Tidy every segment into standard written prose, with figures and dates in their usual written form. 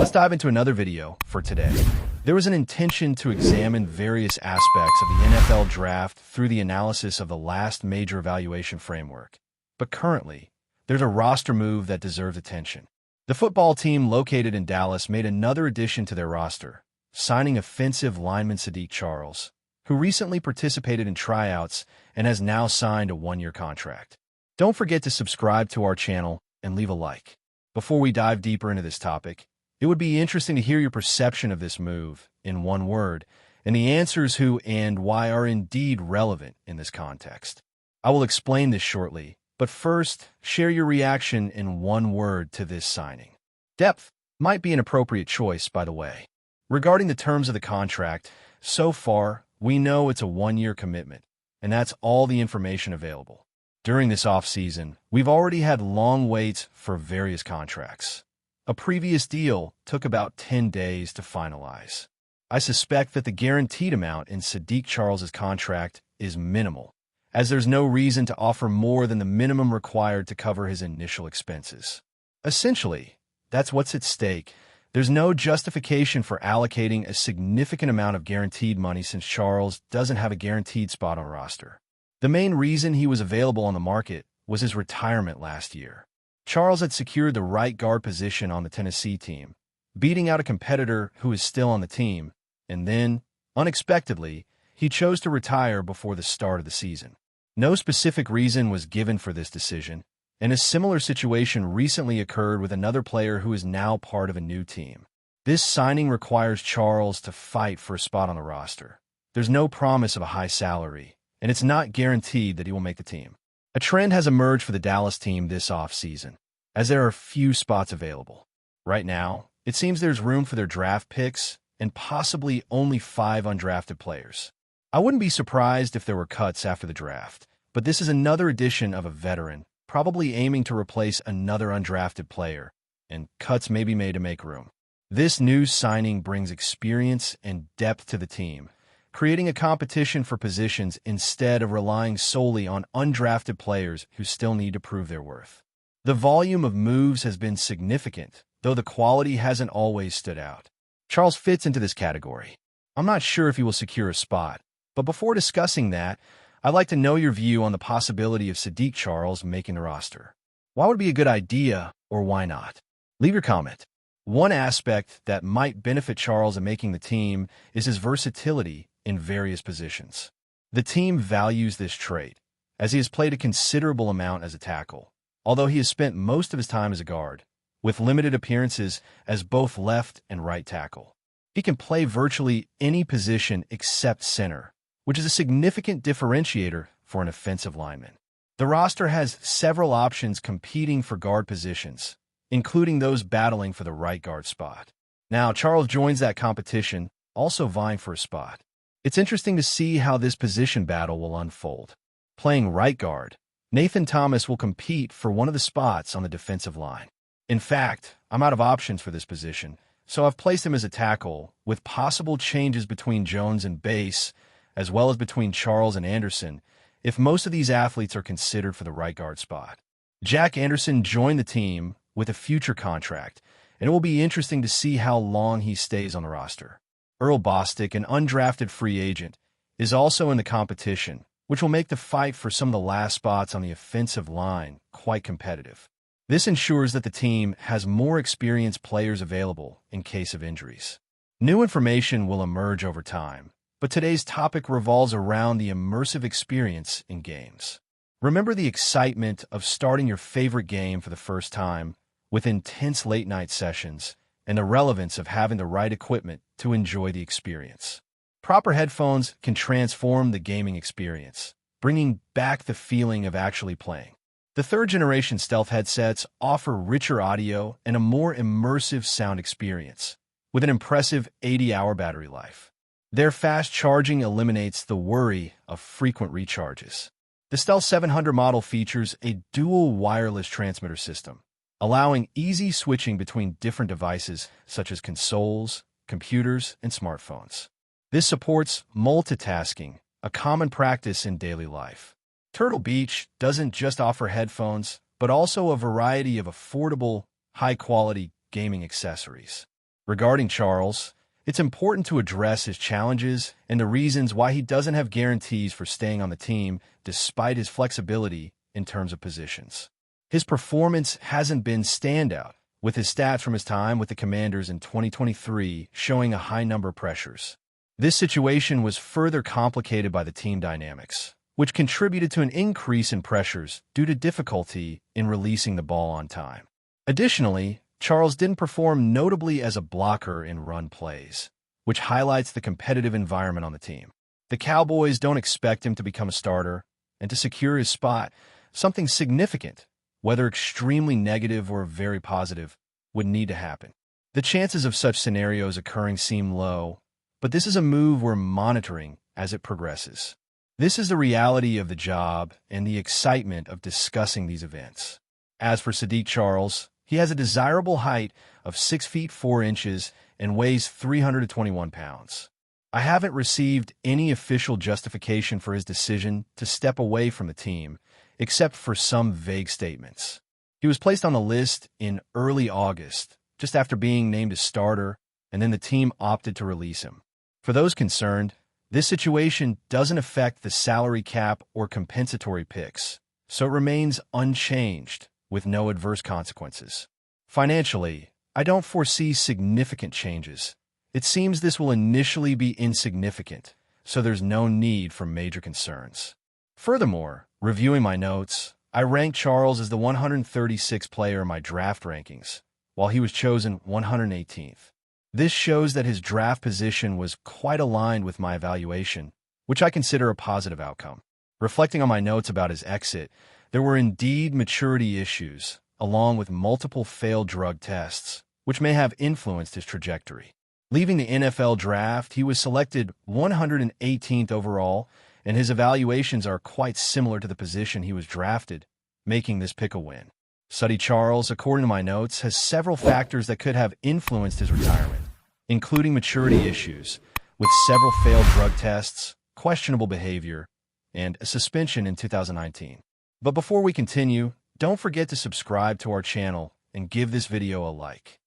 Let's dive into another video for today. There was an intention to examine various aspects of the NFL draft through the analysis of the last major evaluation framework. But currently, there's a roster move that deserves attention. The football team located in Dallas made another addition to their roster, signing offensive lineman Saahdiq Charles, who recently participated in tryouts and has now signed a one-year contract. Don't forget to subscribe to our channel and leave a like. Before we dive deeper into this topic, it would be interesting to hear your perception of this move in one word, and the answers who and why are indeed relevant in this context. I will explain this shortly, but first, share your reaction in one word to this signing. Depth might be an appropriate choice, by the way. Regarding the terms of the contract, so far, we know it's a one-year commitment, and that's all the information available. During this offseason, we've already had long waits for various contracts. A previous deal took about 10 days to finalize. I suspect that the guaranteed amount in Saahdiq Charles' contract is minimal, as there's no reason to offer more than the minimum required to cover his initial expenses. Essentially, that's what's at stake. There's no justification for allocating a significant amount of guaranteed money since Charles doesn't have a guaranteed spot on roster. The main reason he was available on the market was his retirement last year. Charles had secured the right guard position on the Tennessee team, beating out a competitor who is still on the team, and then, unexpectedly, he chose to retire before the start of the season. No specific reason was given for this decision, and a similar situation recently occurred with another player who is now part of a new team. This signing requires Charles to fight for a spot on the roster. There's no promise of a high salary, and it's not guaranteed that he will make the team. A trend has emerged for the Dallas team this offseason, as there are few spots available. Right now, it seems there's room for their draft picks and possibly only 5 undrafted players. I wouldn't be surprised if there were cuts after the draft, but this is another addition of a veteran, probably aiming to replace another undrafted player, and cuts may be made to make room. This new signing brings experience and depth to the team, creating a competition for positions instead of relying solely on undrafted players who still need to prove their worth. The volume of moves has been significant, though the quality hasn't always stood out. Charles fits into this category. I'm not sure if he will secure a spot, but before discussing that, I'd like to know your view on the possibility of Saahdiq Charles making the roster. Why would it be a good idea, or why not? Leave your comment. One aspect that might benefit Charles in making the team is his versatility in various positions. The team values this trait, as he has played a considerable amount as a tackle, although he has spent most of his time as a guard, with limited appearances as both left and right tackle. He can play virtually any position except center, which is a significant differentiator for an offensive lineman. The roster has several options competing for guard positions, including those battling for the right guard spot. Now, Charles joins that competition, also vying for a spot. It's interesting to see how this position battle will unfold. Playing right guard, Nathan Thomas will compete for one of the spots on the defensive line. In fact, I'm out of options for this position, so I've placed him as a tackle, with possible changes between Jones and Bass, as well as between Charles and Anderson, if most of these athletes are considered for the right guard spot. Jack Anderson joined the team with a future contract, and it will be interesting to see how long he stays on the roster. Earl Bostic, an undrafted free agent, is also in the competition, which will make the fight for some of the last spots on the offensive line quite competitive. This ensures that the team has more experienced players available in case of injuries. New information will emerge over time, but today's topic revolves around the immersive experience in games. Remember the excitement of starting your favorite game for the first time with intense late-night sessions and the relevance of having the right equipment to enjoy the experience. Proper headphones can transform the gaming experience, bringing back the feeling of actually playing. The third-generation stealth headsets offer richer audio and a more immersive sound experience, with an impressive 80-hour battery life. Their fast charging eliminates the worry of frequent recharges. The Stealth 700 model features a dual wireless transmitter system, allowing easy switching between different devices such as consoles, computers, and smartphones. This supports multitasking, a common practice in daily life. Turtle Beach doesn't just offer headphones, but also a variety of affordable, high-quality gaming accessories. Regarding Charles, it's important to address his challenges and the reasons why he doesn't have guarantees for staying on the team despite his flexibility in terms of positions. His performance hasn't been standout, with his stats from his time with the Commanders in 2023 showing a high number of pressures. This situation was further complicated by the team dynamics, which contributed to an increase in pressures due to difficulty in releasing the ball on time. Additionally, Charles didn't perform notably as a blocker in run plays, which highlights the competitive environment on the team. The Cowboys don't expect him to become a starter, and to secure his spot, something significant, whether extremely negative or very positive, would need to happen. The chances of such scenarios occurring seem low, but this is a move we're monitoring as it progresses. This is the reality of the job and the excitement of discussing these events. As for Saahdiq Charles, he has a desirable height of 6 feet 4 inches and weighs 321 pounds. I haven't received any official justification for his decision to step away from the team, except for some vague statements. He was placed on the list in early August, just after being named a starter, and then the team opted to release him. For those concerned, this situation doesn't affect the salary cap or compensatory picks, so it remains unchanged, with no adverse consequences. Financially, I don't foresee significant changes. It seems this will initially be insignificant, so there's no need for major concerns. Furthermore, reviewing my notes, I ranked Charles as the 136th player in my draft rankings, while he was chosen 118th. This shows that his draft position was quite aligned with my evaluation, which I consider a positive outcome. Reflecting on my notes about his exit, there were indeed maturity issues, along with multiple failed drug tests, which may have influenced his trajectory. Leaving the NFL draft, he was selected 118th overall, and his evaluations are quite similar to the position he was drafted, making this pick a win. Saahdiq Charles, according to my notes, has several factors that could have influenced his retirement, including maturity issues, with several failed drug tests, questionable behavior, and a suspension in 2019. But before we continue, don't forget to subscribe to our channel and give this video a like.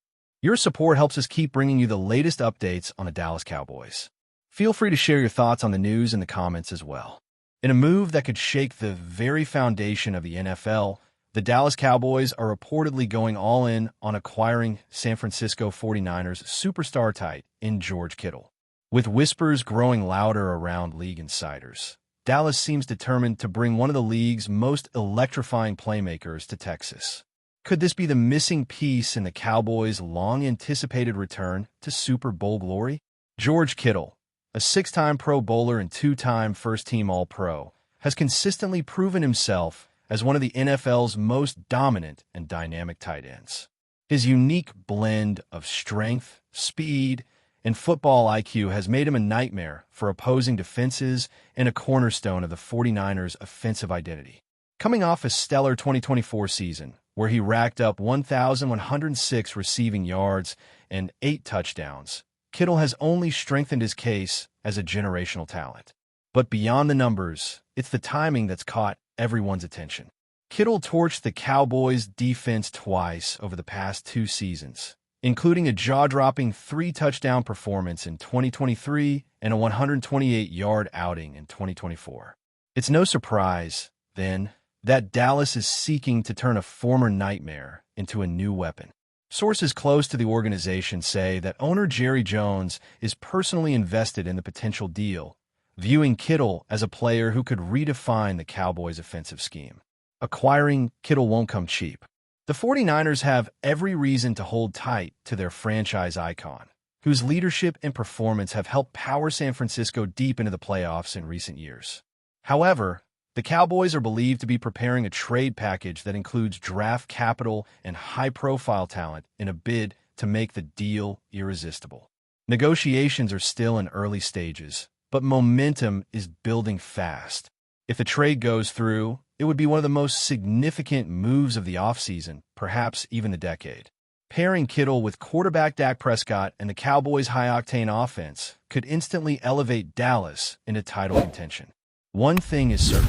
Your support helps us keep bringing you the latest updates on the Dallas Cowboys. Feel free to share your thoughts on the news in the comments as well. In a move that could shake the very foundation of the NFL, the Dallas Cowboys are reportedly going all in on acquiring San Francisco 49ers superstar tight end George Kittle. With whispers growing louder around league insiders, Dallas seems determined to bring one of the league's most electrifying playmakers to Texas. Could this be the missing piece in the Cowboys' long-anticipated return to Super Bowl glory? George Kittle, a 6-time Pro Bowler and 2-time first-team All-Pro, has consistently proven himself as one of the NFL's most dominant and dynamic tight ends. His unique blend of strength, speed, and football IQ has made him a nightmare for opposing defenses and a cornerstone of the 49ers' offensive identity. Coming off a stellar 2024 season, where he racked up 1,106 receiving yards and 8 touchdowns, Kittle has only strengthened his case as a generational talent. But beyond the numbers, it's the timing that's caught everyone's attention. Kittle torched the Cowboys' defense twice over the past 2 seasons, including a jaw-dropping 3-touchdown performance in 2023 and a 128-yard outing in 2024. It's no surprise, then, that Dallas is seeking to turn a former nightmare into a new weapon. Sources close to the organization say that owner Jerry Jones is personally invested in the potential deal, viewing Kittle as a player who could redefine the Cowboys' offensive scheme. Acquiring Kittle won't come cheap. The 49ers have every reason to hold tight to their franchise icon, whose leadership and performance have helped power San Francisco deep into the playoffs in recent years. However, the Cowboys are believed to be preparing a trade package that includes draft capital and high-profile talent in a bid to make the deal irresistible. Negotiations are still in early stages, but momentum is building fast. If the trade goes through, it would be one of the most significant moves of the offseason, perhaps even the decade. Pairing Kittle with quarterback Dak Prescott and the Cowboys' high-octane offense could instantly elevate Dallas into title contention. One thing is certain.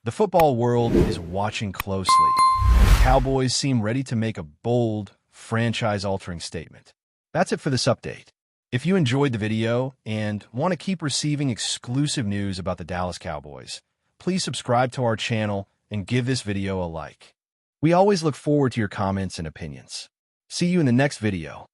The football world is watching closely, and the Cowboys seem ready to make a bold, franchise-altering statement. That's it for this update. If you enjoyed the video and want to keep receiving exclusive news about the Dallas Cowboys, please subscribe to our channel and give this video a like. We always look forward to your comments and opinions. See you in the next video.